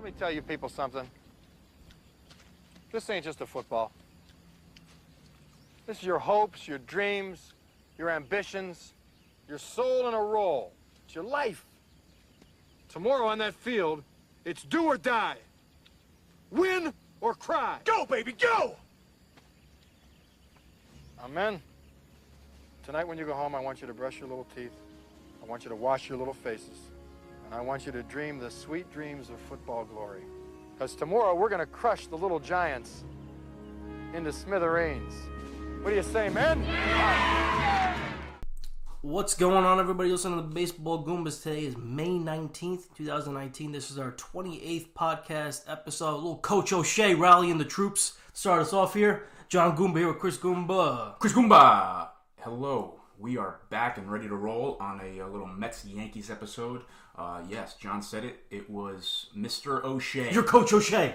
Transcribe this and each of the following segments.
Let me tell you people something. This ain't just a football. This is your hopes, your dreams, your ambitions, your soul in a roll. It's your life. Tomorrow on that field, it's do or die. Win or cry. Go, baby, go! Amen. Tonight when you go home, I want you to brush your little teeth. I want you to wash your little faces. And I want you to dream the sweet dreams of football glory. Because tomorrow we're going to crush the little giants into smithereens. What do you say, men? What's going on, everybody? Listening to the Baseball Goombas. Today is May 19th, 2019. This is our 28th podcast episode. A little Coach O'Shea rallying the troops. Start us off here. John Goomba here with Chris Goomba. Chris Goomba! Hello. We are back and ready to roll on a little Mets-Yankees episode. Yes, John said it. It was Mr. O'Shea. You're Coach O'Shea.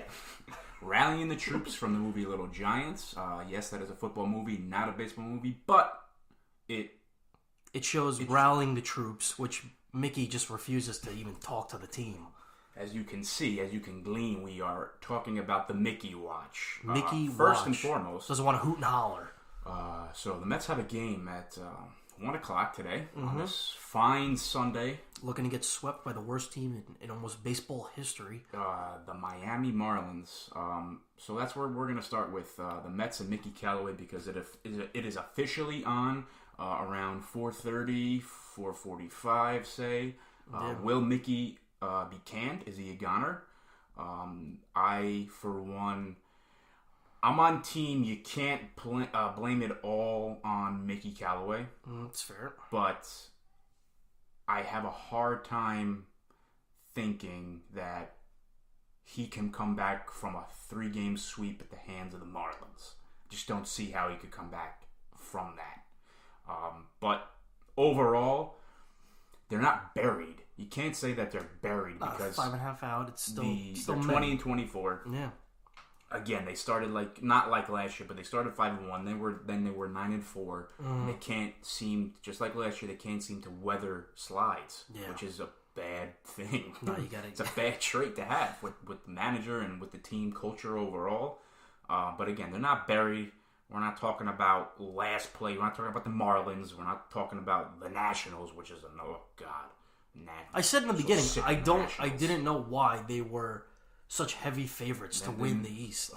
Rallying the troops from the movie Little Giants. Yes, that is a football movie, not a baseball movie, but it shows rallying the troops, which Mickey just refuses to even talk to the team. As you can see, as you can glean, we are talking about the Mickey Watch. Mickey Watch. First and foremost. Doesn't want to hoot and holler. So the Mets have a game at 1 o'clock today on this fine Sunday. Looking to get swept by the worst team in almost baseball history. The Miami Marlins. So that's where we're going to start with the Mets and Mickey Callaway because it is officially on around 4:30, 4:45, say. Will Mickey be canned? Is he a goner? I, for one... I'm on team. You can't blame it all on Mickey Callaway. That's fair. But I have a hard time thinking that he can come back from a 3-game sweep at the hands of the Marlins. Just don't see how he could come back from that. But overall, they're not buried. You can't say that they're buried because 5.5 out. It's still they're 20 and 24. Yeah. Again, they started not like last year, but they started 5-1. They were 9-4. They can't seem, just like last year, they can't seem to weather slides, which is a bad thing. No, it's a bad trait to have with the manager and with the team culture overall. But again, they're not buried. We're not talking about last play. We're not talking about the Marlins. We're not talking about the Nationals, which is I said in the beginning, I didn't know why they were such heavy favorites to win the East.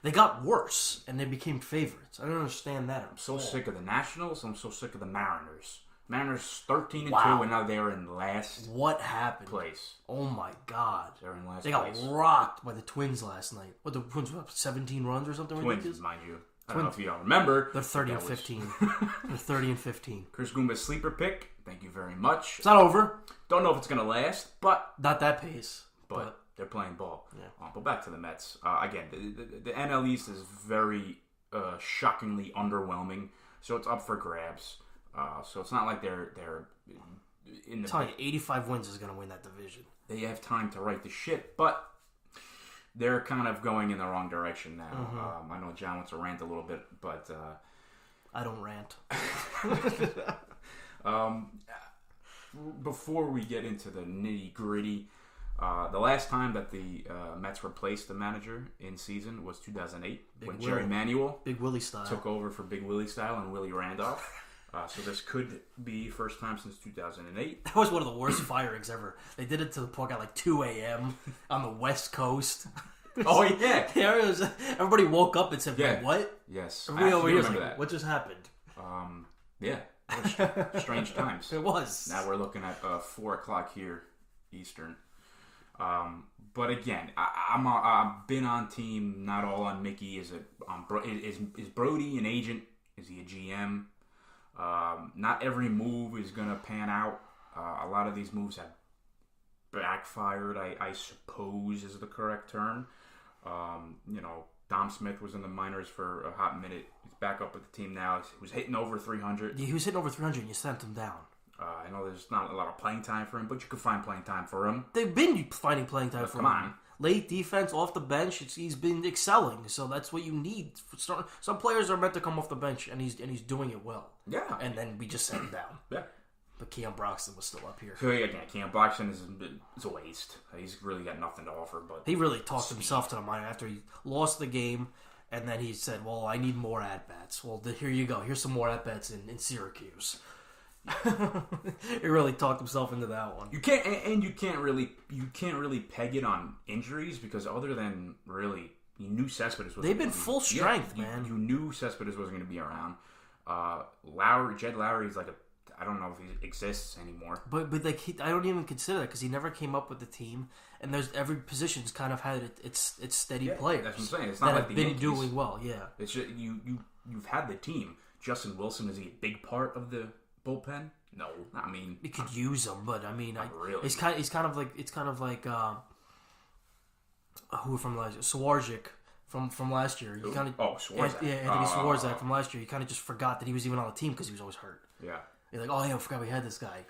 They got worse, and they became favorites. I don't understand that. I'm so sick of the Nationals. I'm so sick of the Mariners. Mariners 13-2, and now they're in last. What happened? Place. Oh my God! They're in last. They got rocked by the Twins last night. What, the Twins were up 17 runs or something? Twins, ridiculous? mind you. I don't know if you all remember. They're 30 and 15. They're 30 and 15. Chris Goomba's sleeper pick. Thank you very much. It's not over. Don't know if it's gonna last, but not that pace. But they're playing ball. Yeah. But back to the Mets. Again, the NL East is very shockingly underwhelming. So it's up for grabs. So it's not like they're in the... I'm telling you, 85 wins is going to win that division. They have time to right the ship, but they're kind of going in the wrong direction now. I know John wants to rant a little bit, but... I don't rant. Before we get into the nitty-gritty... the last time that the Mets replaced the manager in season was 2008 when Jerry Manuel Big Willie style took over for Big Willie style and Willie Randolph. So this could be first time since 2008. That was one of the worst firings ever. They did it to the poor guy like 2 a.m. on the West Coast. Oh yeah, everybody woke up and said, "What?" Yes, everybody over here was like, that. What just happened? Yeah, strange times. It was. Now we're looking at 4 o'clock here Eastern. But again, I've been on team, not all on Mickey. Is Brody an agent? Is he a GM? Not every move is going to pan out. A lot of these moves have backfired, I suppose is the correct term. Dom Smith was in the minors for a hot minute. He's back up with the team now. He was hitting over 300. Yeah, he was hitting over 300 and you sent him down. I know there's not a lot of playing time for him, but you can find playing time for him. They've been finding playing time for him. Come on. Late defense, off the bench, he's been excelling. So that's what you need. Some players are meant to come off the bench, and he's doing it well. Yeah. And then we just sent him down. Yeah. but Keon Broxton was still up here. So again, Keon Broxton is a waste. He's really got nothing to offer. But he really talked himself to the mind after he lost the game, and then he said, "Well, I need more at bats." Well, here you go. Here's some more at bats in Syracuse. He really talked himself into that one. You can't really peg it on injuries because other than really, you knew Cespedes was. They've been full strength, man. You knew Cespedes wasn't going to be around. Jed Lowry's like I don't know if he exists anymore. But like I don't even consider that because he never came up with the team, and there's every position's kind of had its steady players. That's what I'm saying. It's not like the Yankees. Been doing well. Yeah, it's just, you've had the team. Justin Wilson, is he a big part of the bullpen? No, I mean you could use him, but I mean, really. It's kind of like who from last year? Swarzak from last year. You kind of Swarzak. Anthony Swarzak from last year. You kind of just forgot that he was even on the team because he was always hurt. Yeah, you're like, oh yeah, I forgot we had this guy,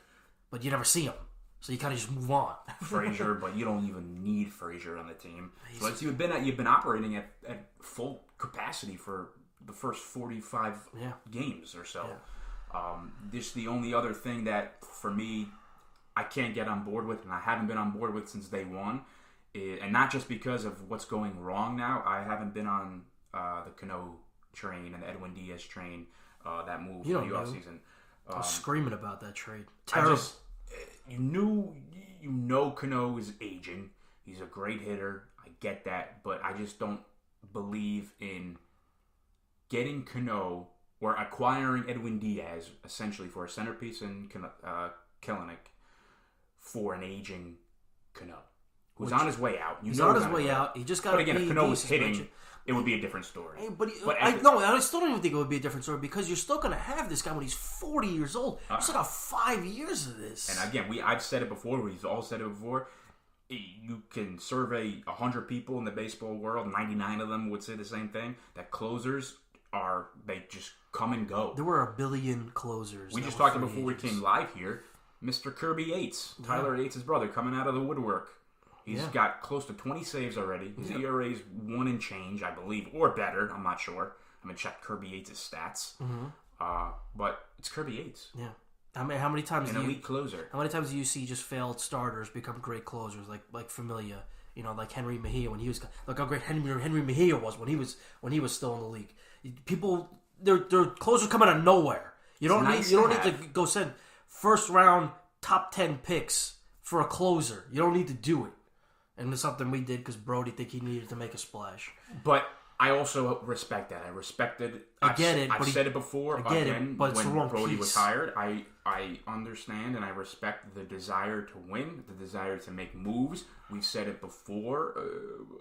but you never see him, so you kind of just move on. Frazier, but you don't even need Frazier on the team. So you've been operating at full capacity for the first 45 games or so. Yeah. This the only other thing that for me I can't get on board with, and I haven't been on board with since day one, and not just because of what's going wrong now. I haven't been on the Cano train and the Edwin Diaz train that moved for the offseason. I was screaming about that trade. Terrible. You know Cano is aging. He's a great hitter. I get that, but I just don't believe in getting Cano or acquiring Edwin Diaz essentially for a centerpiece in Kelenic for an aging Cano who's on his way out. He's on his way out. He just got. But again, if Cano was hitting, it would be a different story. I still don't even think it would be a different story because you're still going to have this guy when he's 40 years old. You still got 5 years of this. And again, I've said it before. We've all said it before. You can survey 100 people in the baseball world. 99 of them would say the same thing. That closers they just come and go. There were a billion closers. We just talked before we came live here. Mr. Kirby Yates, Tyler Yates' brother, coming out of the woodwork. He's got close to 20 saves already. His ERA's 1 and change, I believe, or better. I'm not sure. I'm gonna check Kirby Yates' stats. Mm-hmm. But it's Kirby Yates. Yeah. How many times? An elite closer. How many times do you see just failed starters become great closers, like Familia? Like Henry Mejia when he was. Look how great Henry Mejia was when he was still in the league. People, their closers come out of nowhere. You don't need to go send first round top 10 picks for a closer. You don't need to do it. And it's something we did because Brody think he needed to make a splash. But I also respect that. I respected. I get it. I've said it before. But it's the wrong Brody piece. was hired, I understand and I respect the desire to win, the desire to make moves. We've said it before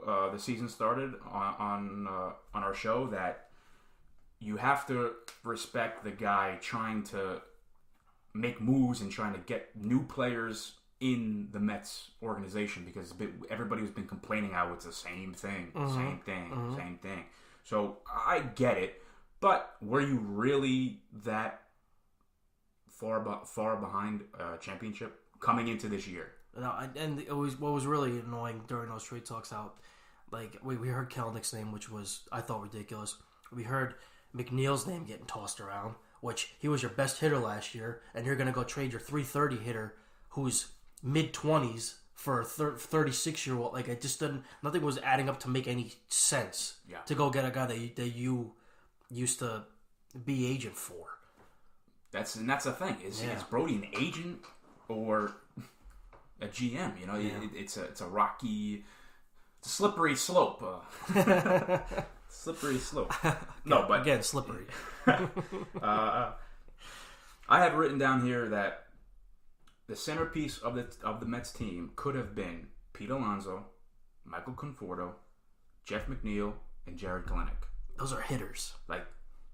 the season started on our show that you have to respect the guy trying to make moves and trying to get new players in the Mets organization because everybody has been complaining how it's the same thing, same thing. So I get it, but were you really that far behind a championship coming into this year? No, and what was really annoying during those trade talks out, like we heard Kelenic's name, which was I thought ridiculous. We heard McNeil's name getting tossed around, which he was your best hitter last year, and you're going to go trade your 330 hitter who's mid-20s for a 36-year-old. Like, it just didn't... Nothing was adding up to make any sense to go get a guy that you used to be agent for. That's the thing. Is Brody an agent or a GM? It's a rocky... It's a slippery slope. Slippery slope. No, but... Again, slippery. I have written down here that the centerpiece of the Mets team could have been Pete Alonso, Michael Conforto, Jeff McNeil, and Jared Kelenic. Those are hitters. Like,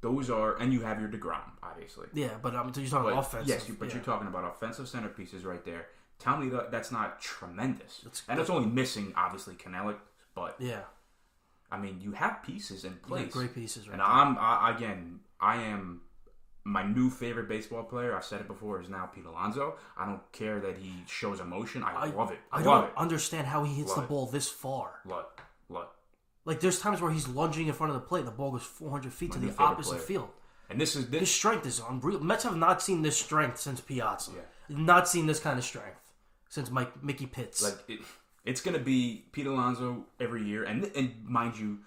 those are... And you have your DeGrom, obviously. Yeah, but you're talking about offensive. Yes, you're talking about offensive centerpieces right there. Tell me that's not tremendous. It's only missing, obviously, Kelenic, but... Yeah. I mean, you have pieces in place. Yeah, great pieces right there. And I am... My new favorite baseball player, I've said it before, is now Pete Alonso. I don't care that he shows emotion. I love it. I don't understand how he hits the ball this far. Love. Like, there's times where he's lunging in front of the plate and the ball goes 400 feet to the opposite field. And this His strength is unreal. Mets have not seen this strength since Piazza. Yeah. Not seen this kind of strength since Mickey Pitts. Like it's going to be Pete Alonso every year, and mind you,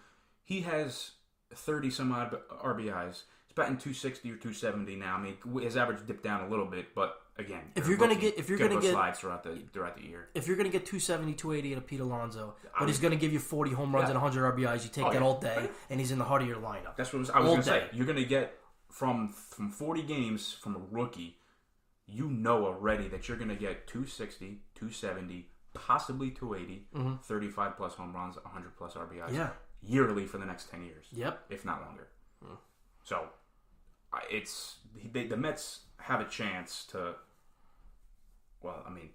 he has 30 some odd RBIs. He's batting 260 or 270 now. I mean, his average dipped down a little bit, but again, if you're going to get slides throughout the year, if you're going to get 270, 280 out of Pete Alonso, but he's going to give you 40 home runs and 100 RBIs, you take that all day, and he's in the heart of your lineup. That's what I was going to say. You're going to get from 40 games from a rookie. You know already that you're going to get 260, 270, possibly 280, 35 plus home runs, 100 plus RBIs yearly for the next 10 years. Yep, if not longer. So the Mets have a chance to. Well, I mean,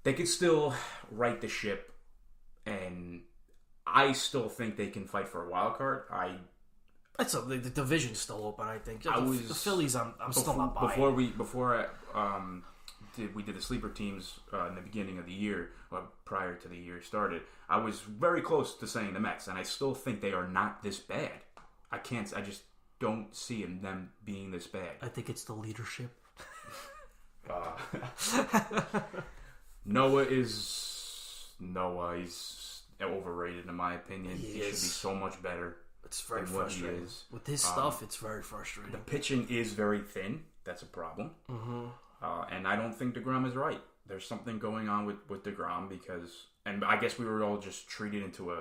they could still right the ship, and I still think they can fight for a wild card. The division's still open. I think the Phillies. I'm still not buying. We did the sleeper teams in the beginning of the year, prior to the year started. I was very close to saying the Mets, and I still think they are not this bad. I just don't see them being this bad. I think it's the leadership. Noah. He's overrated in my opinion. He should be so much better. It's very frustrating. With his stuff, it's very frustrating. The pitching is very thin. That's a problem. And I don't think DeGrom is right. There's something going on with DeGrom and I guess we were all just treated into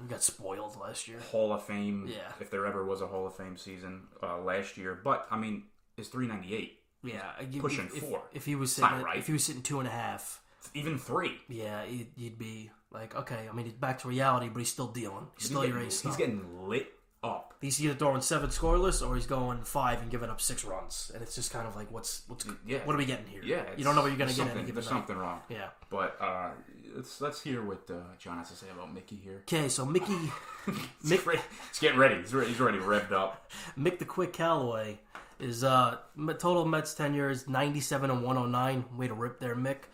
we got spoiled last year. Hall of Fame, if there ever was a Hall of Fame season last year. But I mean, it's 398. Yeah, pushing 4. If he was sitting, if he was sitting 2.5, even 3. Yeah, you'd be like, okay. I mean, he's back to reality, but he's still dealing. He's still your ace. He's getting lit up. He's either throwing 7 scoreless or he's going 5 and giving up 6 runs, and it's just kind of like, what are we getting here? Yeah, you don't know what you're going to get. There's something wrong. Yeah, but let's hear what John has to say about Mickey here. Okay, so Mickey, he's getting ready. He's already revved up. Mick the Quick Callaway is total Mets tenure is 97 and 109. Way to rip there, Mick.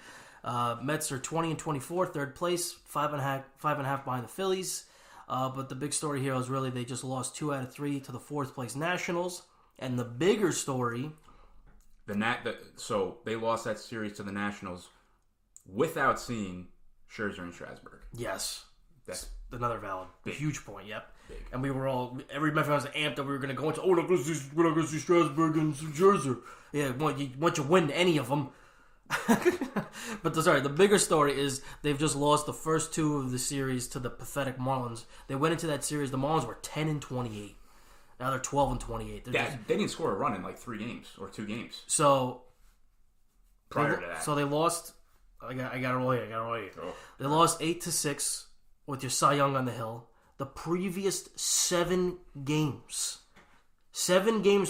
Mets are 20 and 24, third place, 5.5 behind the Phillies. But the big story here is really they just lost 2 out of 3 to the 4th place Nationals. And the bigger story, so they lost that series to the Nationals without seeing Scherzer and Strasburg. Yes, that's another valid, huge point. Yep. Big. And we were all, every Met fan was amped that we were going to go into, we're not going to see Strasburg and Scherzer. Yeah, once you win any of them. But the bigger story is they've just lost the first 2 of the series to the pathetic Marlins. They went into that series, the Marlins were 10 and 28. Now they're 12 and 28. They didn't score a run in like 3 games or 2 games. So prior to that, so they lost. I got it all here. Oh. They lost 8-6 with your Cy Young on the hill. The previous 7 games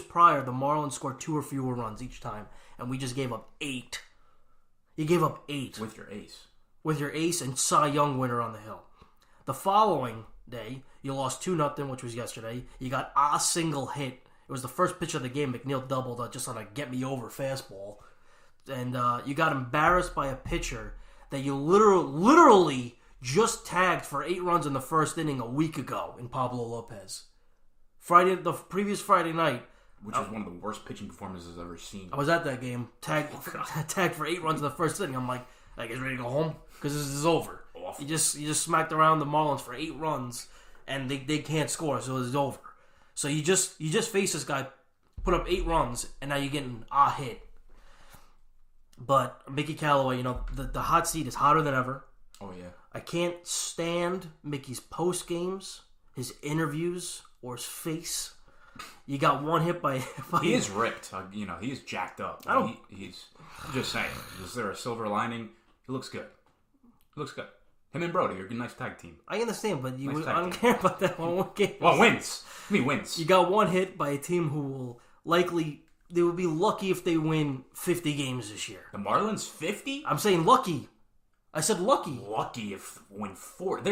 prior, the Marlins scored 2 or fewer runs each time, and we just gave up 8. You gave up 8 with your ace. With your ace and Cy Young winner on the hill. The following day, you lost 2-0, which was yesterday. You got a single hit. It was the first pitch of the game. McNeil doubled just on a get-me-over fastball. And you got embarrassed by a pitcher that you literally just tagged for 8 runs in the first inning a week ago in Pablo Lopez. The previous Friday night. Which is one of the worst pitching performances I've ever seen. I was at that game. Tagged for 8 runs in the first inning. I'm like, I guess ready to go home? Because this is over. Awful. You just smacked around the Marlins for 8 runs, and they can't score, so it's over. So you just face this guy, put up 8 runs, and now you're getting a hit. But Mickey Callaway, the hot seat is hotter than ever. Oh, yeah. I can't stand Mickey's post games, his interviews, or his face. You got 1 hit by he is ripped. He is jacked up. I'm just saying. Is there a silver lining? He looks good. Him and Brody are a nice tag team. I understand, but I don't care about that one game. Well, wins. He wins. You got 1 hit by a team who will likely. They would be lucky if they win 50 games this year. The Marlins 50? I'm saying lucky. I said lucky. Lucky if win 4.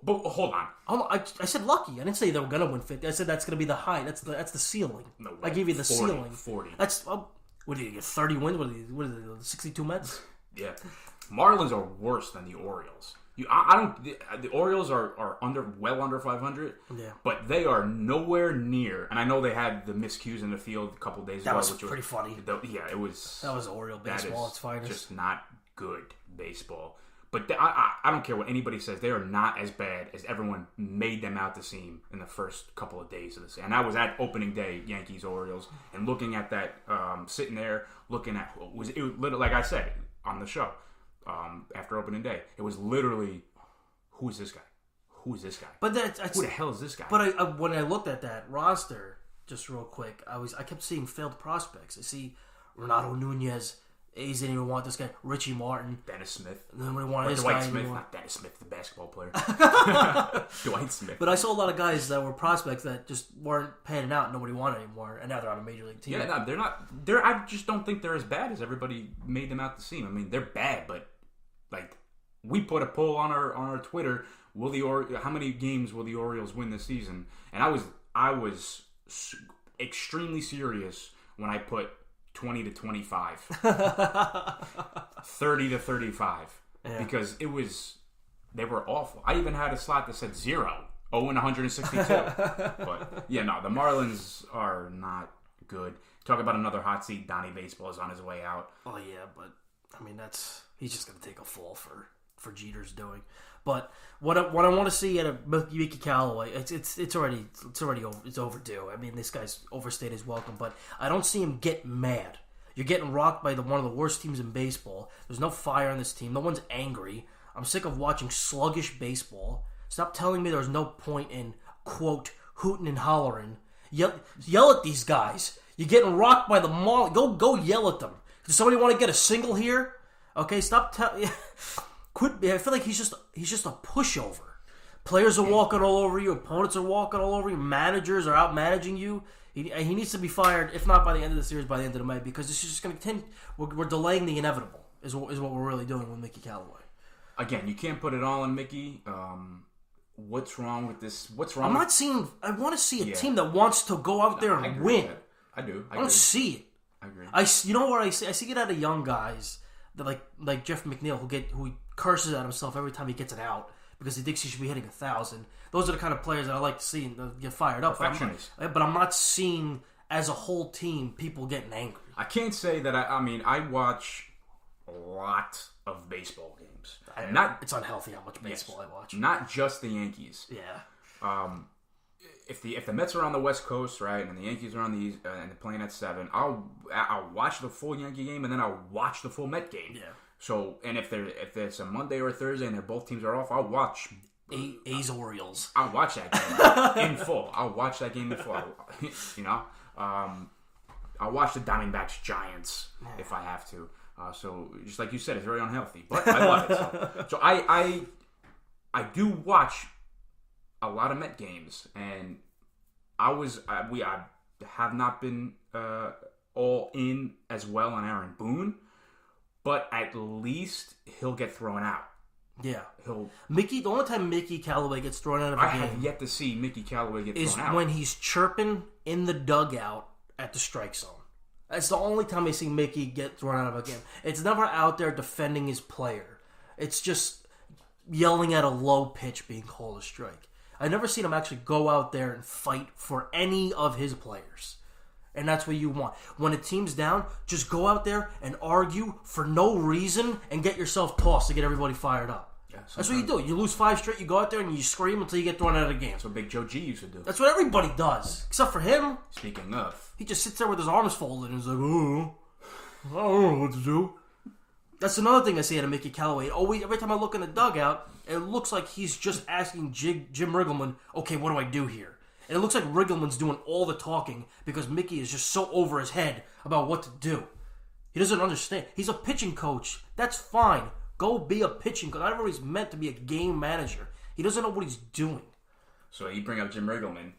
But hold on. I said lucky. I didn't say they were gonna win 50. I said that's gonna be the high. That's the ceiling. No way. I gave you the 40, ceiling. 40. That's what do you get? 30 wins? What are they? 62 Mets? Yeah. Marlins are worse than the Orioles. I don't. The Orioles are well under 500. Yeah. But they are nowhere near. And I know they had the miscues in the field a couple days ago. That was pretty funny. Yeah, it was. That was Oriole baseball. It's finest. Just not good baseball. But I don't care what anybody says. They are not as bad as everyone made them out to seem in the first couple of days of this. And I was at opening day, Yankees Orioles, and looking at that, sitting there, looking at it was literally, like I said on the show. After opening day, it was literally, who is this guy? Who is this guy? But who the hell is this guy? But when I looked at that roster, just real quick, I kept seeing failed prospects. I see Renato Nunez. A's didn't even want this guy. Richie Martin, Dennis Smith. Nobody wanted this Dwight guy Smith, anymore. not Dennis Smith, the basketball player. Dwight Smith. But I saw a lot of guys that were prospects that just weren't panning out. Nobody wanted anymore, and now they're on a major league team. Yeah, no, they're not. I just don't think they're as bad as everybody made them out to seem. I mean, they're bad, but like we put a poll on our Twitter. How many games will the Orioles win this season? And I was extremely serious when I put 20 to 25, 30 to 35, because they were awful. I even had a slot that said 0 and 162. But yeah, no, the Marlins are not good. Talk about another hot seat. Donnie Baseball is on his way out. Oh yeah, but I mean he's just gonna take a fall for Jeter's doing. But what I want to see at a Mickey Callaway, it's already overdue. I mean, this guy's overstayed his welcome, but I don't see him get mad. You're getting rocked by one of the worst teams in baseball. There's no fire on this team. No one's angry. I'm sick of watching sluggish baseball. Stop telling me there's no point in, quote, hooting and hollering. Yell at these guys. You're getting rocked by the mall. Go yell at them. Does somebody want to get a single here? Okay, stop telling. Quit. I feel like he's just a pushover. Players are walking all over you. Opponents are walking all over you. Managers are out managing you. He needs to be fired, if not by the end of the series, by the end of the May, because this is just going to continue. We're delaying the inevitable. Is what we're really doing with Mickey Callaway. Again, you can't put it all on Mickey. What's wrong with this? What's wrong? I'm not seeing. I want to see a team that wants to go out there and win. I do. I don't see it. I agree. You know what I see? I see it out of young guys that like Jeff McNeil who curses at himself every time he gets it out because he thinks he should be hitting 1,000. Those are the kind of players that I like to see and get fired up. But I'm not seeing as a whole team people getting angry. I can't say that. I watch a lot of baseball games. It's unhealthy how much baseball I watch. Not just the Yankees. Yeah. If the Mets are on the West Coast, right, and the Yankees are on the East, and they're playing at 7, I'll watch the full Yankee game and then I'll watch the full Met game. Yeah. So, and if it's a Monday or a Thursday and both teams are off, I'll watch A's Orioles. I'll watch that game in full. I'll watch that game in full. I'll watch the Diamondbacks Giants if I have to. So just like you said, it's very unhealthy, but I love it. So I do watch a lot of Met games, and I have not been all in as well on Aaron Boone, but at least he'll get thrown out. Yeah, the only time Mickey Callaway gets thrown out of a game, I have yet to see Mickey Callaway get thrown out, is when he's chirping in the dugout at the strike zone. That's the only time I see Mickey get thrown out of a game. It's never out there defending his player. It's just yelling at a low pitch being called a strike. I've never seen him actually go out there and fight for any of his players. And that's what you want. When a team's down, just go out there and argue for no reason and get yourself tossed to get everybody fired up. Yeah, that's what you do. You lose 5 straight, you go out there and you scream until you get thrown out of the game. That's what Big Joe G used to do. That's what everybody does, except for him. Speaking of. He just sits there with his arms folded and is like, oh, I don't know what to do. That's another thing I see out of Mickey Callaway. Every time I look in the dugout, it looks like he's just asking Jim Riggleman, okay, what do I do here? And it looks like Riggleman's doing all the talking because Mickey is just so over his head about what to do. He doesn't understand. He's a pitching coach. That's fine. Go be a pitching coach. I never he's meant to be a game manager. He doesn't know what he's doing. So you bring up Jim Riggleman.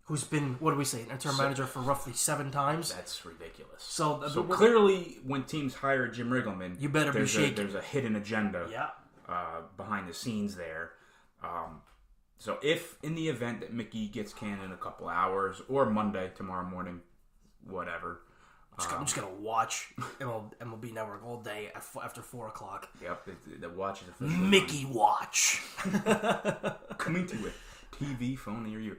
Who's been, what do we say, an interim manager for roughly 7 times? That's ridiculous. So clearly, when teams hire Jim Riggleman, you better be shaking. There's a hidden agenda behind the scenes there. So if, in the event that Mickey gets canned in a couple hours, or Monday, tomorrow morning, whatever, I'm just gonna watch MLB Network all day after 4 o'clock. Yep, the watch is officially Mickey Watch. coming to it. TV, phone near you.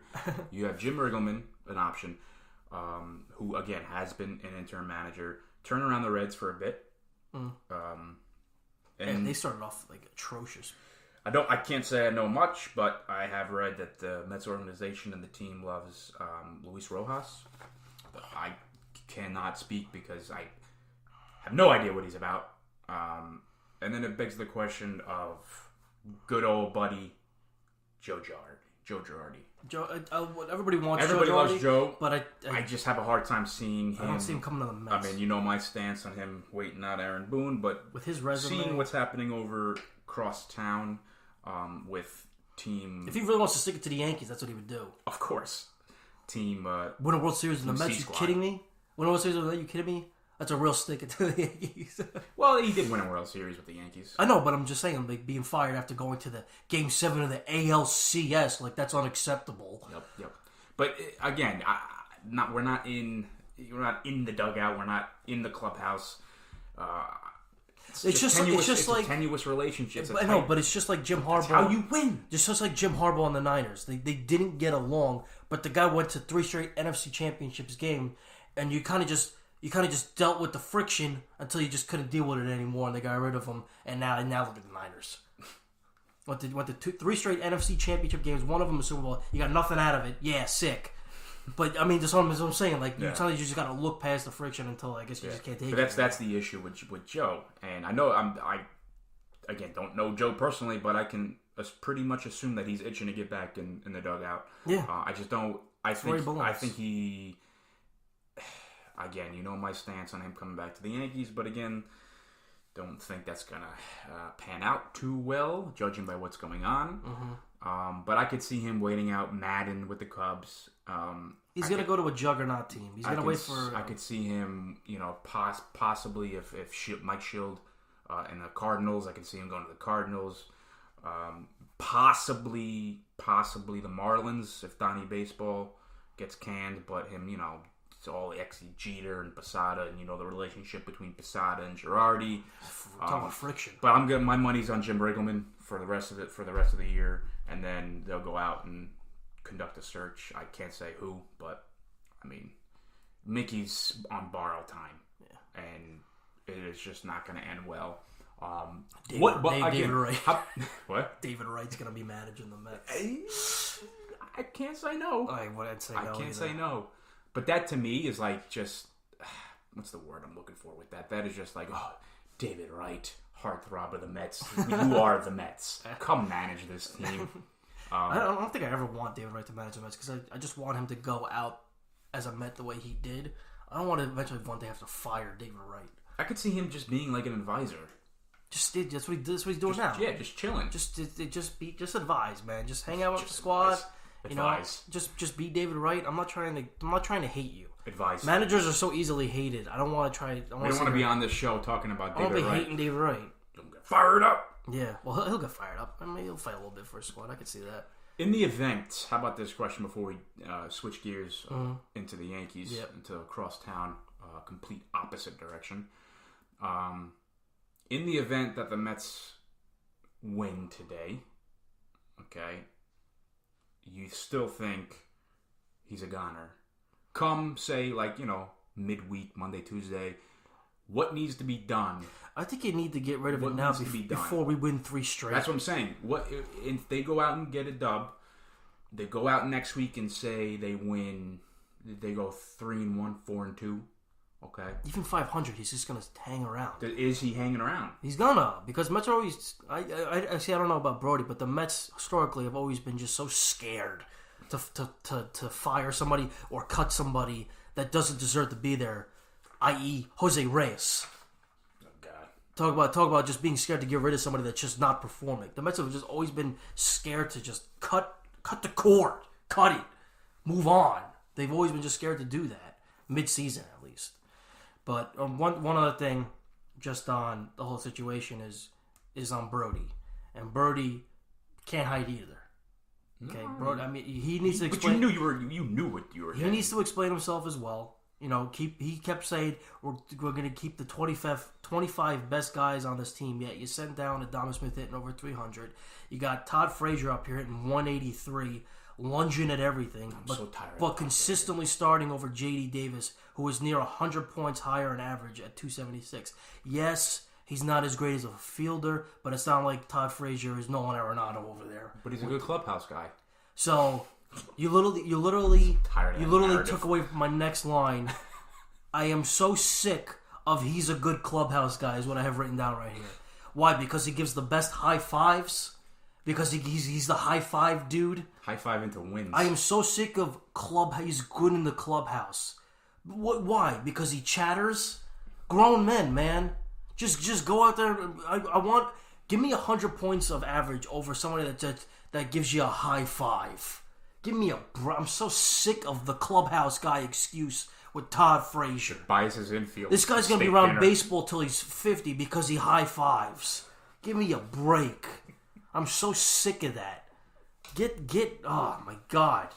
You have Jim Riggleman, an option, who again has been an interim manager. Turn around the Reds for a bit. And they started off like atrocious. I can't say I know much, but I have read that the Mets organization and the team loves Luis Rojas. I cannot speak because I have no idea what he's about. And then it begs the question of good old buddy Joe Girardi. Everybody wants Everybody Joe loves Girardi, Joe, but I just have a hard time seeing him. I don't see him coming to the Mets. I mean, you know my stance on him waiting out Aaron Boone, but with his resume, seeing what's happening over across town with team... If he really wants to stick it to the Yankees, that's what he would do. Of course. Team... win a World Series in the Mets? You kidding me? Win a World Series in the Mets? You kidding me? That's a real stick it to the Yankees. Well, he did win a World Series with the Yankees. I know, but I'm just saying, like, being fired after going to the Game 7 of the ALCS, like, that's unacceptable. Yep. But, again, we're not in the dugout. We're not in the clubhouse. It's just a tenuous relationship. I know, but it's just like Jim Harbaugh. That's how you win. Just like Jim Harbaugh and the Niners. They didn't get along, but the guy went to 3 straight NFC Championships game, and you kind of just dealt with the friction until you just couldn't deal with it anymore, and they got rid of him. And now look at the Niners. Went to 3 straight NFC Championship games. One of them a Super Bowl. You got nothing out of it. Yeah, sick. But I mean, that's what I'm saying. Like, you just got to look past the friction until I guess you just can't take it. But that's the issue with Joe. And I know I again don't know Joe personally, but I can pretty much assume that he's itching to get back in the dugout. Yeah. I just don't. I think he. Again, you know my stance on him coming back to the Yankees, but again, don't think that's gonna pan out too well, judging by what's going on. Mm-hmm. But I could see him waiting out Madden with the Cubs. He's gonna go to a juggernaut team. He's gonna wait for. I could see him, possibly if Mike Schild and the Cardinals. I could see him going to the Cardinals. Possibly the Marlins if Donnie Baseball gets canned, but him, it's all Jeter and Posada, and the relationship between Posada and Girardi. Talking about friction. But I'm getting my money's on Jim Riggleman for the rest of the year, and then they'll go out and conduct a search. I can't say who, but I mean, Mickey's on borrowed time, and it is just not going to end well. David Wright. What? David Wright's going to be managing the Mets. I can't say no. I can't say no. But that to me is like just, what's the word I'm looking for with that? That is just like, David Wright, heartthrob of the Mets. You are the Mets. Come manage this team. I don't think I ever want David Wright to manage the Mets because I just want him to go out as a Met the way he did. I don't want to eventually have to fire David Wright. I could see him just being like an advisor. That's what he's doing now. Yeah, just chilling. Just advise, man. Just hang out with the squad. Advise. Just be David Wright. I'm not trying to hate you. Advise. Managers are so easily hated. I don't want to try. We don't want to be on this show talking about David Wright. I don't be hating David Wright. Don't get fired up. Yeah, well, he'll get fired up. I mean, he'll fight a little bit for his squad. I could see that. In the event, how about this question before we switch gears into the Yankees, into across town, complete opposite direction. In the event that the Mets win today, okay, you still think he's a goner. Come, say, midweek, Monday, Tuesday, what needs to be done? I think you need to get rid of it now before we win 3 straight. That's what I'm saying. What if they go out and get a dub? They go out next week and say they win. They go 3-1, 4-2. Okay. Even 500, he's just gonna hang around. Is he hanging around? He's gonna, because Mets are always. I see. I don't know about Brody, but the Mets historically have always been just so scared to fire somebody or cut somebody that doesn't deserve to be there, i.e., Jose Reyes. Oh God. Talk about just being scared to get rid of somebody that's just not performing. The Mets have just always been scared to just cut the cord, cut it, move on. They've always been just scared to do that, mid-season at least. But one other thing, just on the whole situation is on Brody, and Brody can't hide either. Okay, Brody. I mean, he needs to explain. But you knew what you were. He needs to explain himself as well. He kept saying we're going to keep the 25 best guys on this team. Yet you sent down Adonis Smith hitting over 300. You got Todd Frazier up here hitting 183, lunging at everything. I'm so tired. But consistently starting over J.D. Davis, who was near 100 points higher in average at 276. Yes, he's not as great as a fielder, but it's not like Todd Frazier is Nolan Arenado over there. But he's a good clubhouse guy. So you literally narrative. took away from my next line. I am so sick of he's a good clubhouse guy is what I have written down right here. Why? Because he gives the best high fives? Because he's the high five dude? High five into wins. I am so sick of he's good in the clubhouse. Why? Because he chatters? Grown men, man. Just go out there. Give me 100 points of average over somebody that gives you a high five. Give me I'm so sick of the clubhouse guy excuse with Todd Frazier. Biases infield. This guy's going to be around baseball till he's 50 because he high fives. Give me a break. I'm so sick of that. Oh my God.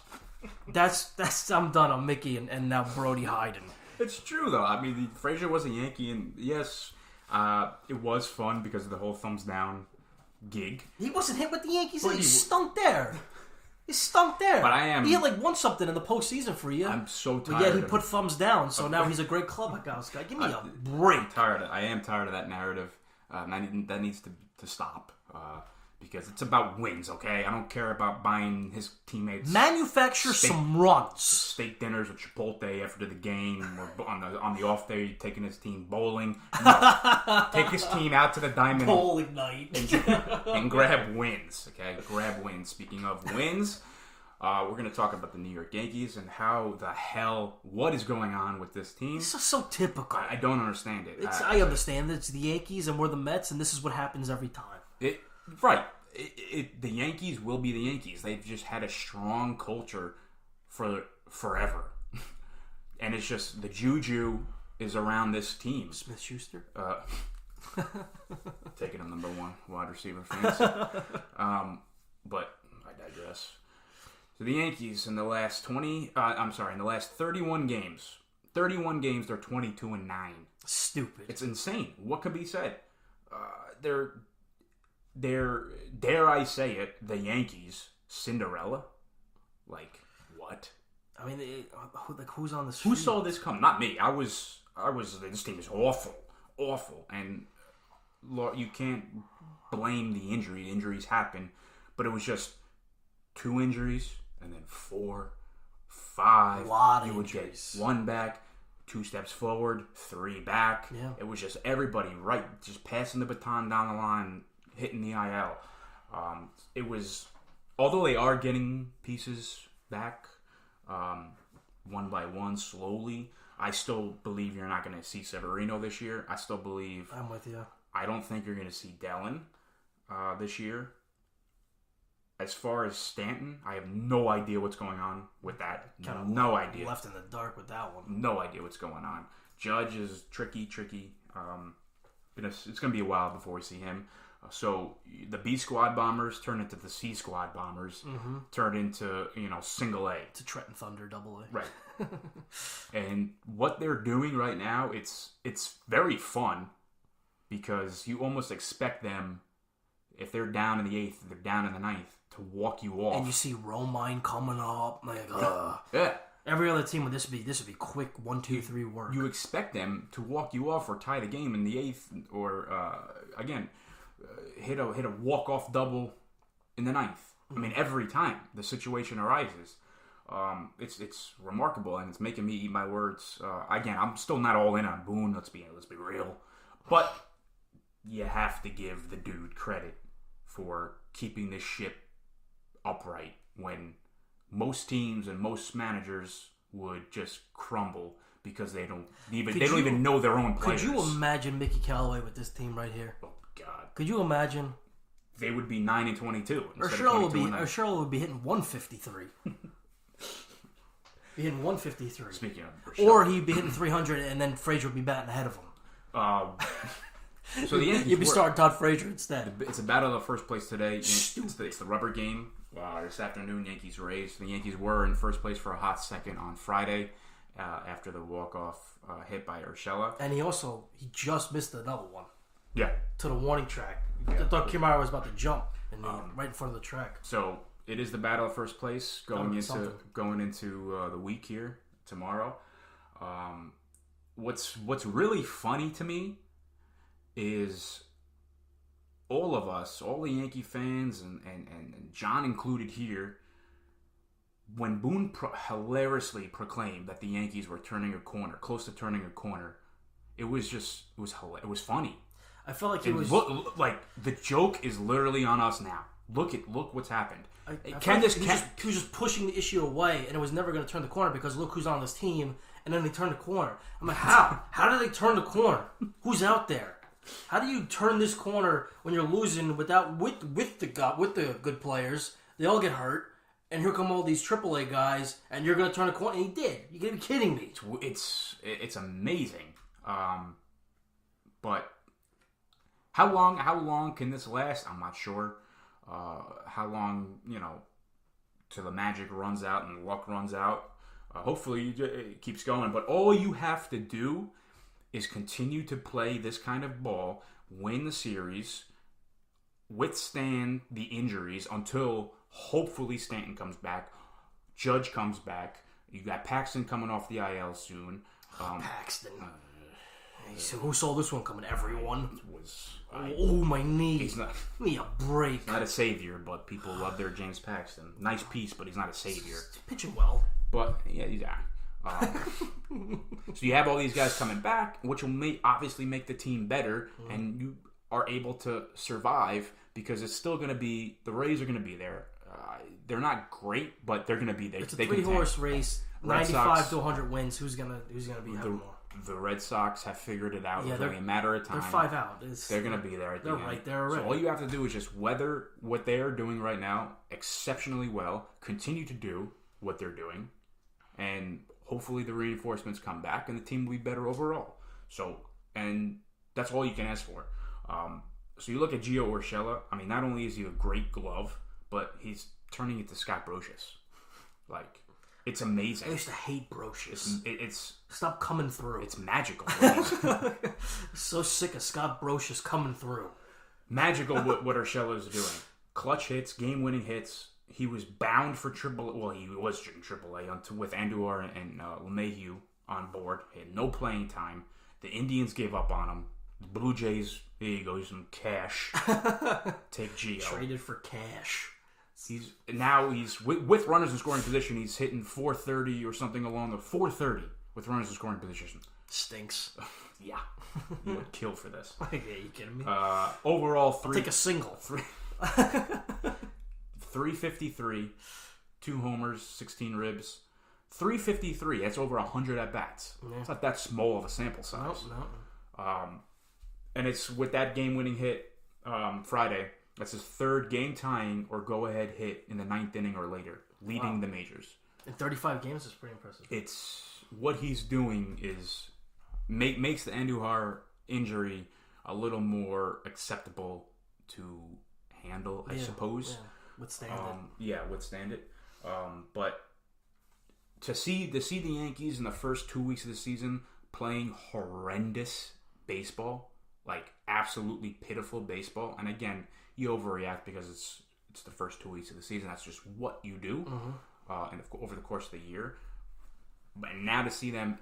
I'm done on Mickey and now Brody Hyden. It's true though. I mean, Frazier was a Yankee, and yes, it was fun because of the whole thumbs down gig. He wasn't hit with the Yankees. He stunk there. He stunk there. But He had won something in the postseason for you. I'm so tired. But yet he put thumbs down, so now he's a great clubhouse guy. Give me a break. I am tired of that narrative. That needs to stop. Because it's about wins, okay? I don't care about buying his teammates. Manufacture some runs. Steak dinners with Chipotle after the game, or on the off day, taking his team bowling. No. Take his team out to the diamond bowling night and grab wins, okay? Grab wins. Speaking of wins, we're going to talk about the New York Yankees and what is going on with this team. This is so typical. I don't understand it. I understand that it's the Yankees and we're the Mets, and this is what happens every time. Right. The Yankees will be the Yankees. They've just had a strong culture for forever. And it's just the juju is around this team. Smith-Schuster? Taking him number one wide receiver fans. But I digress. So the Yankees in the last 31 games. 31 games, they're 22-9. Stupid. It's insane. What could be said? They're, dare I say it, the Yankees Cinderella? Like, what? I mean, who's on the street? Who saw this come? Not me. I was. This team is awful, and you can't blame the injury. The injuries happen, but it was just 2 injuries and then 4, 5. A lot of you would injuries. Get 1 back, 2 steps forward, 3 back. Yeah. It was just everybody just passing the baton down the line. Hitting the IL. It was, although they are getting pieces back, one by one, slowly, I still believe you're not going to see Severino this year. I still believe. I'm with you. I don't think you're going to see Dellin this year. As far as Stanton, I have no idea what's going on with that. No idea. Left in the dark with that one. No idea what's going on. Judge is tricky. It's going to be a while before we see him. So the B squad bombers turn into the C squad bombers, turn into single A. To Trenton Thunder double A. Right. And what they're doing right now, it's very fun because you almost expect them, if they're down in the 8th, they're down in the 9th, to walk you off. And you see Romine coming up, like yeah. Every other team would this would be quick 1, 2, 3 work. You expect them to walk you off or tie the game in the 8th, or again. Hit a walk-off double in the 9th. I mean, every time the situation arises. It's remarkable, and it's making me eat my words. Again, I'm still not all in on Boone. Let's be real. But you have to give the dude credit for keeping this ship upright when most teams and most managers would just crumble because they don't even know their own players. Could you imagine Mickey Callaway with this team right here? Oh God! Could you imagine? They would be 9-22. Urshela would be hitting 153. Be hitting 153. Speaking of Urshela. Or he'd be hitting 300, and then Frazier would be batting ahead of him. So the Yankees you'd be starting Todd Frazier instead. It's a battle of first place today. It's the rubber game. This afternoon, Yankees Rays. The Yankees were in first place for a hot second on Friday, after the walk-off hit by Urshela. And he just missed another one. Yeah. To the warning track. I thought Kimara was about to jump right in front of the track. So it is the battle of first place going into the week here tomorrow. What's really funny to me is all of us, all the Yankee fans, and John included here, when Boone hilariously proclaimed that the Yankees were turning a corner, close to turning a corner, it was funny. I felt like like the joke is literally on us now. Look what's happened. He was just pushing the issue away, and it was never going to turn the corner because look who's on this team, and then they turned the corner. I'm like, how? How did they turn the corner? Who's out there? How do you turn this corner when you're losing with the good players? They all get hurt, and here come all these AAA guys, and you're going to turn the corner. And he did. You gotta be kidding me. It's amazing. But how long can this last? I'm not sure. How long, till the magic runs out and luck runs out. Hopefully it keeps going. But all you have to do is continue to play this kind of ball, win the series, withstand the injuries until hopefully Stanton comes back, Judge comes back. You got Paxton coming off the IL soon. Paxton. So who saw this one coming? Everyone. My knee. He's not. Need a break. He's not a savior, but people love their James Paxton. Nice piece, but he's not a savior. He's pitching well. But yeah. So you have all these guys coming back, which will obviously make the team better, and you are able to survive because it's still going to be the Rays are going to be there. They're not great, but they're going to be there. It's a 3-horse race, 95 to 100 wins. Who's gonna be having more? The Red Sox have figured it out. It's only a matter of time. They're 5 out. They're going to be there. They're right there already. So all you have to do is just weather what they are doing right now exceptionally well. Continue to do what they're doing, and hopefully the reinforcements come back and the team will be better overall. So, and that's all you can ask for. So you look at Gio Urshela. I mean, not only is he a great glove, but he's turning it to Scott Brocious. Like, it's amazing. I used to hate Brocious. It's stop coming through. It's magical. So sick of Scott Brocious coming through. Magical what Urshela is doing. Clutch hits, game-winning hits. He was bound for AAA. Well, he was in AAA with Andujar and LeMahieu on board. He had no playing time. The Indians gave up on him. The Blue Jays, there you go, here's some cash. Take Gio. Traded for cash. He's with runners in scoring position. He's hitting 430 or something along the 430 with runners in scoring position. Stinks. Yeah, you would kill for this. Yeah, you kidding me? Overall, I'll take a single. 353, 2 homers, 16 ribs. 353. That's over 100 at bats. Yeah. It's not that small of a sample size. No. And it's with that game-winning hit Friday. That's his third game-tying or go-ahead hit in the 9th inning or later, leading the majors. In 35 games is pretty impressive. It's what he's doing is makes the Andujar injury a little more acceptable to handle, I suppose. Yeah. Withstand it. But to see the Yankees in the first 2 weeks of the season playing horrendous baseball, like absolutely pitiful baseball, and again, you overreact because it's the first 2 weeks of the season. That's just what you do, and over the course of the year. But now to see them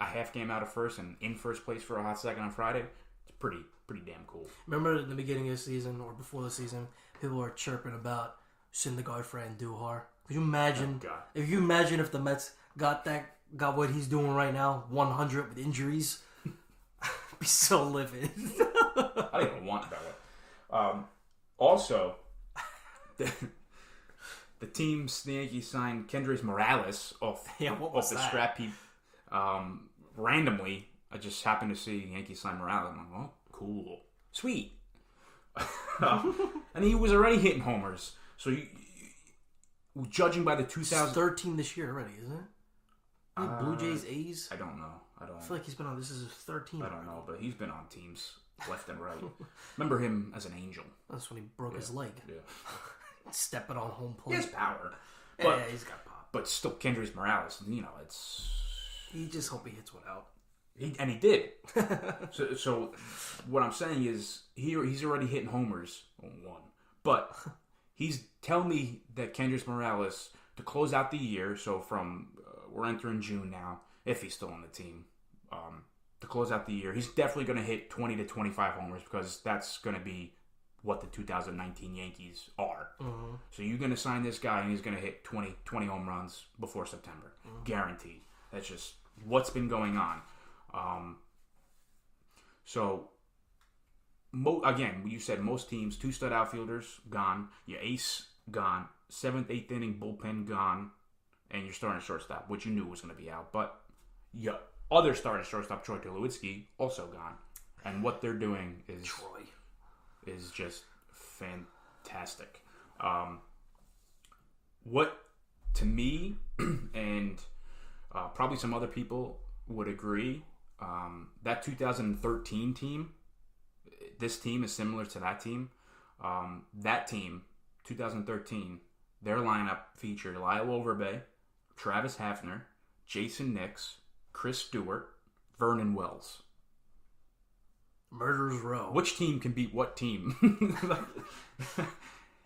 a half game out of first and in first place for a hot second on Friday, it's pretty damn cool. Remember in the beginning of the season or before the season, people were chirping about Syndergaard for Andujar. Could you imagine? Oh, if you imagine if the Mets got what he's doing right now, 100 with injuries, I'd be so livid. I don't even want that. Also, the Yankees signed Kendrys Morales off the scrap heap. Randomly, I just happened to see the Yankees sign Morales. I'm like, oh, cool. Sweet. And he was already hitting homers. So, judging by the 13 this year already, isn't it? Blue Jays, A's? I don't know. I feel like he's been on. This is his 13th. I don't know, but he's been on teams left and right. Remember him as an angel. That's when he broke his leg. Yeah. Stepping on home plate. He has power. But, yeah, he's got pop. But still, Kendrys Morales, You just hope he hits one out. And he did. so what I'm saying is he's already hitting homers on one. But he's telling me that Kendrys Morales, to close out the year, so from we're entering June now, if he's still on the team, to close out the year, he's definitely going to hit 20 to 25 homers because that's going to be what the 2019 Yankees are. Mm-hmm. So you're going to sign this guy and he's going to hit 20 home runs before September. Mm-hmm. Guaranteed. That's just what's been going on. Again, you said most teams, 2 stud outfielders gone, your ace gone, 7th, 8th inning bullpen gone, and your starting shortstop, which you knew was going to be out. But your other starting shortstop, Troy Tulowitzki, also gone. And what they're doing is just fantastic. What, to me, and probably some other people would agree, that 2013 team, this team is similar to that team. That team, 2013, their lineup featured Lyle Overbay, Travis Hafner, Jason Nix, Chris Stewart, Vernon Wells. Murderers Row. Which team can beat what team?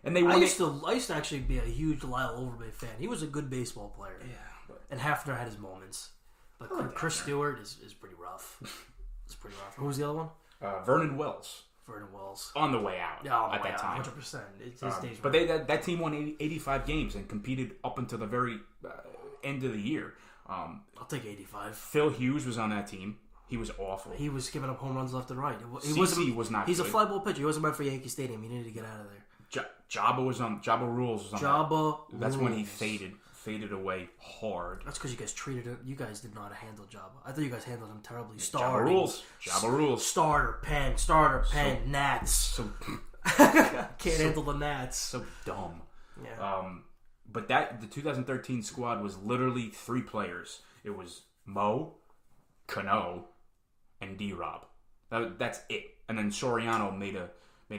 And they won. I used to actually be a huge Lyle Overbay fan. He was a good baseball player. Yeah. And Hafner had his moments. But Chris Stewart is pretty rough. It's pretty rough. Who was the other one? Vernon Wells. Vernon Wells. On the way out at that time. 100%. It's his days. But that team won 85 games and competed up until the very end of the year. I'll take 85. Phil Hughes was on that team. He was awful. He was giving up home runs left and right. CC was not He's good. a fly ball pitcher. He wasn't meant for Yankee Stadium. He needed to get out of there. Jabba Rules was on Jabba That's Rules. when he faded away hard. That's because you guys did not handle Jabba. I thought you guys handled him terribly. Jabba Rules. Starter, pen, Nats. Can't handle the Nats. So dumb. Yeah. But the 2013 squad was literally 3 players. It was Mo, Cano, and D-Rob. That's it. And then Soriano made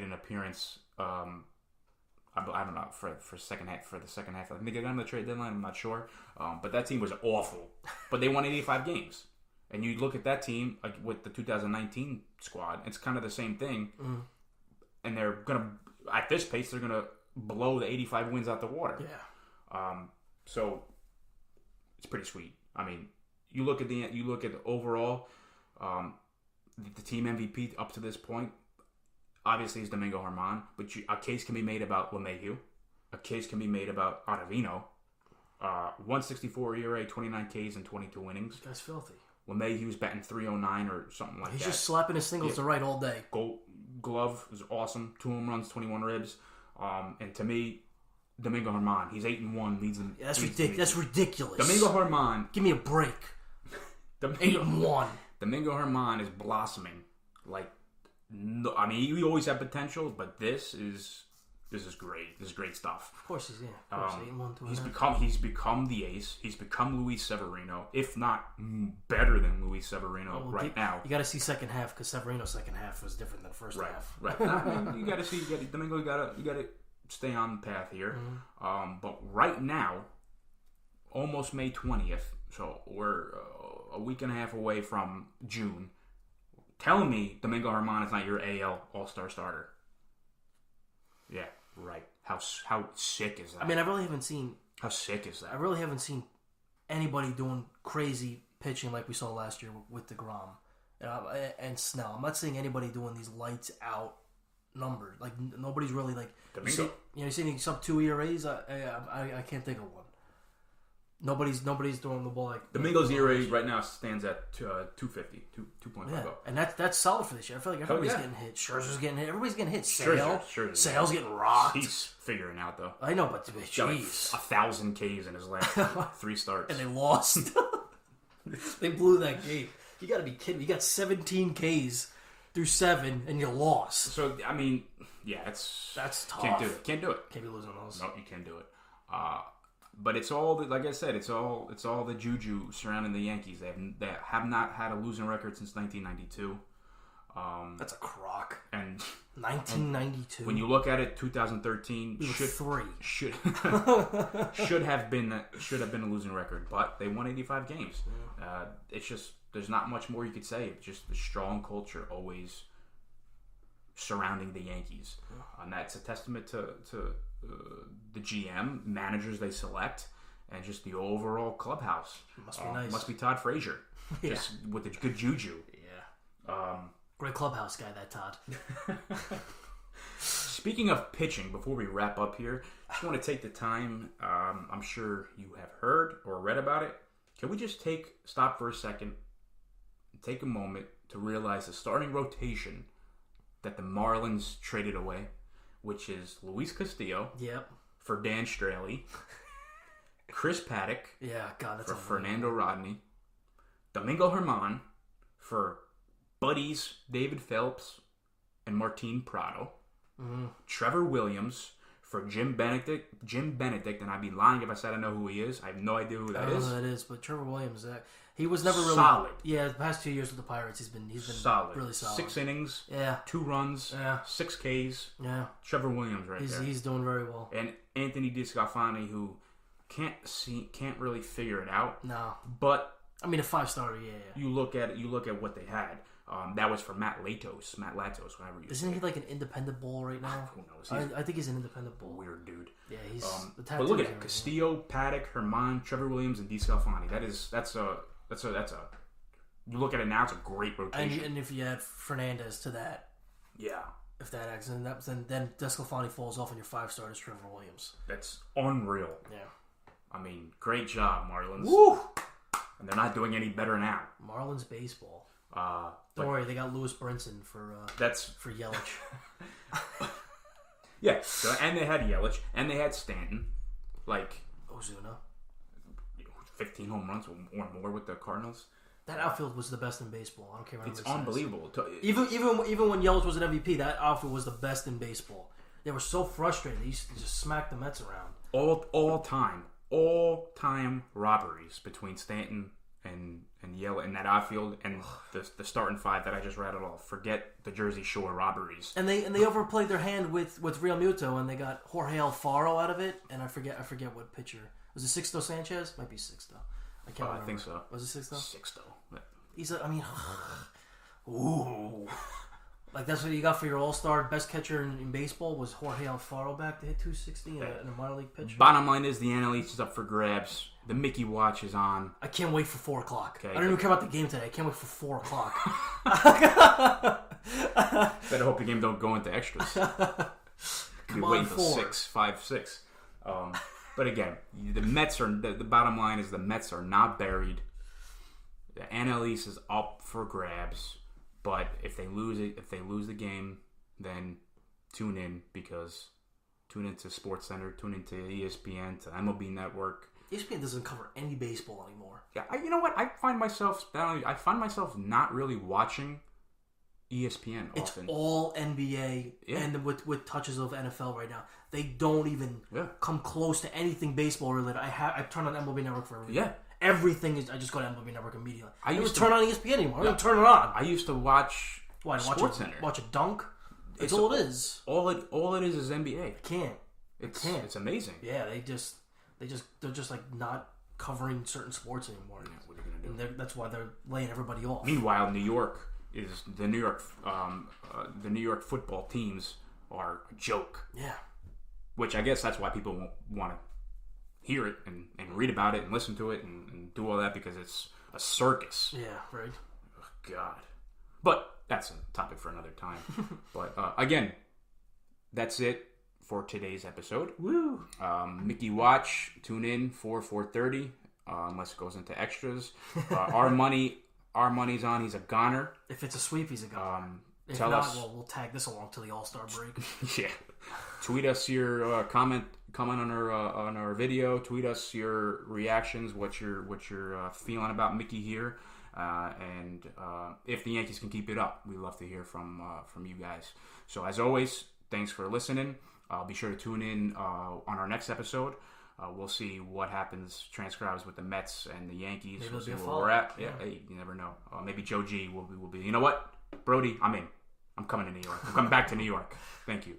an appearance. I don't know for second half. For the second half, I think they got on the trade deadline. I'm not sure. But that team was awful. But they won 85 games. And you look at that team like with the 2019 squad. It's kind of the same thing. Mm. And they're gonna at this pace they're gonna blow the 85 wins out the water. Yeah. So it's pretty sweet. I mean, you look at the overall, the team MVP up to this point. Obviously, is Domingo Germán, but a case can be made about LeMahieu. A case can be made about Ottavino. 164 ERA, 29 Ks, and 22 innings. That's filthy. LeMahieu's batting 309 or something like that. He's just slapping his singles to right all day. Gold glove is awesome. 2 home runs, 21 ribs. And to me, Domingo Germán, he's 8-1, leads in. Yeah, that's ridiculous. Domingo Germán. Give me a break. 8-1. Domingo Germán is blossoming like. No, I mean, you always have potential, but this is great. This is great stuff. Of course, He's become the ace. He's become Luis Severino, if not better than Luis Severino now. You got to see second half because Severino's second half was different than first half. Right. I mean, you got to see. Domingo, you got to stay on the path here. Mm-hmm. But right now, almost May 20th, so we're a week and a half away from June. Tell me Domingo Germán is not your AL All-Star starter. Yeah, right. How sick is that? I mean, I really haven't seen... How sick is that? I really haven't seen anybody doing crazy pitching like we saw last year with DeGrom and Snell. I'm not seeing anybody doing these lights-out numbers. Like, nobody's really like... Domingo. You see any sub-2 ERAs? I can't think of one. Nobody's throwing the ball like Domingo's ERA right now stands at 2.50, 2.50. Yeah, and that's solid for this year. I feel like everybody's getting hit. Scherzer's getting hit. Everybody's getting hit. Sale's getting rocked. He's figuring out though. I know, but jeez, 1,000 Ks in his last 3 starts, and they lost. They blew that game. You got to be kidding me. You got 17 Ks through 7, and you lost. So I mean, yeah, that's tough. Can't do it. Can't be losing those. No, you can't do it. But it's all, like I said, it's all the juju surrounding the Yankees. They have not had a losing record since 1992. That's a crock. And 1992. When you look at it, 2013 should have been a losing record, but they won 85 games. It's just there's not much more you could say. It's just the strong culture always surrounding the Yankees, and that's a testament to the GM, managers they select, and just the overall clubhouse. Must be nice. Must be Todd Frazier, just with the good juju. Yeah. Great clubhouse guy, that Todd. Speaking of pitching, before we wrap up here, I just want to take the time. I'm sure you have heard or read about it. Can we just stop for a second and take a moment to realize the starting rotation that the Marlins traded away, which is Luis Castillo for Dan Straley, Chris Paddock for Fernando Rodney, Domingo Germán for buddies David Phelps and Martin Prado, Trevor Williams for Jim Benedict, and I'd be lying if I said I know who he is. I have no idea who that is. I don't know who that is, but Trevor Williams, he was never really solid. Yeah, the past 2 years with the Pirates, he's been solid. Really solid. 6 innings, 2 runs, 6 Ks. Yeah, Trevor Williams there. He's doing very well. And Anthony DeSclafani, who can't really figure it out. No, but I mean a 5-star. Yeah. You look at what they had. That was for Matt Latos, whatever you say. Isn't he like an independent ball right now? Who knows? I think he's an independent ball. Weird dude. Yeah, he's. But look at it: Castillo, Paddock, Germán, Trevor Williams, and DeSclafani. That's a. You look at it now; it's a great rotation. And if you add Fernandez to that, if that accident, then DeSclafani falls off, and your 5-star is Trevor Williams. That's unreal. Yeah. I mean, great job, Marlins. Woo! And they're not doing any better now. Marlins baseball. Don't worry, they got Lewis Brinson for Yelich. Yeah, and they had Yelich, and they had Stanton, Ozuna, 15 home runs or more with the Cardinals. That outfield was the best in baseball. I don't care what it's unbelievable. Even when Yelich was an MVP, that outfield was the best in baseball. They were so frustrated. They used to just smack the Mets around. All time robberies between Stanton and Yelich in that outfield, and the starting 5 that I just rattled off. Forget the Jersey Shore robberies. And they overplayed their hand with Real Muto, and they got Jorge Alfaro out of it. And I forget what pitcher was it. Sixto Sanchez? Might be Sixto. I can't remember. I think so. Was it Sixto? Sixto. He's ooh. Like, that's what you got for your all-star best catcher in baseball was Jorge Alfaro back to hit 260 in a minor league pitch. Bottom line is the NL East is up for grabs. The Mickey Watch is on. I can't wait for 4 o'clock. Okay, I don't even care about the game today. I can't wait for 4 o'clock. Better hope the game don't go into extras. Come on, wait until 6. But again, the Mets are the bottom line is the Mets are not buried. The NL East is up for grabs. But if they lose the game, then tune in tune into SportsCenter, tune into ESPN, to MLB Network. ESPN doesn't cover any baseball anymore. Yeah, you know what? I find myself not really watching ESPN often. It's all NBA and with touches of NFL right now. They don't even come close to anything baseball related. I turn on MLB Network for everything. Yeah. Everything is. I just go to MLB Network immediately. I don't turn on ESPN anymore. I don't turn it on. I used to watch SportsCenter. Watch a dunk. That's all it is. All it is NBA. I can't. It's amazing. Yeah, they're just like not covering certain sports anymore. Yeah, what are you gonna do? And that's why they're laying everybody off. Meanwhile, New York is the New York football teams are a joke. Yeah. Which I guess that's why people won't want to hear it and read about it and listen to it and do all that, because it's a circus. Yeah, right. Oh, God. But that's a topic for another time. But again, that's it for today's episode. Woo! Mickey Watch, tune in for 4:30, unless it goes into extras. Our money's on. He's a goner. If it's a sweep, he's a goner. If not, we'll tag this along till the All-Star break. Yeah. Tweet us your comment on our video. Tweet us your reactions, what you're feeling about Mickey here, and if the Yankees can keep it up, we'd love to hear from you guys. So as always, thanks for listening. Be sure to tune in on our next episode. We'll see what happens, transcribes with the Mets and the Yankees. Maybe we'll see where we're at. Yeah, hey, you never know. Maybe Joe G will be. You know what, Brody? I'm in. I'm coming to New York. I'm coming back to New York. Thank you.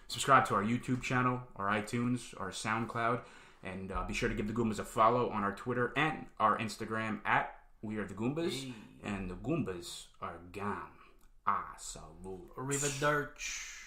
Subscribe to our YouTube channel, our iTunes, our SoundCloud, And be sure to give the Goombas a follow on our Twitter and our Instagram at We Are The Goombas. Hey. And the Goombas are gone. Ah, salute. Arrivederci.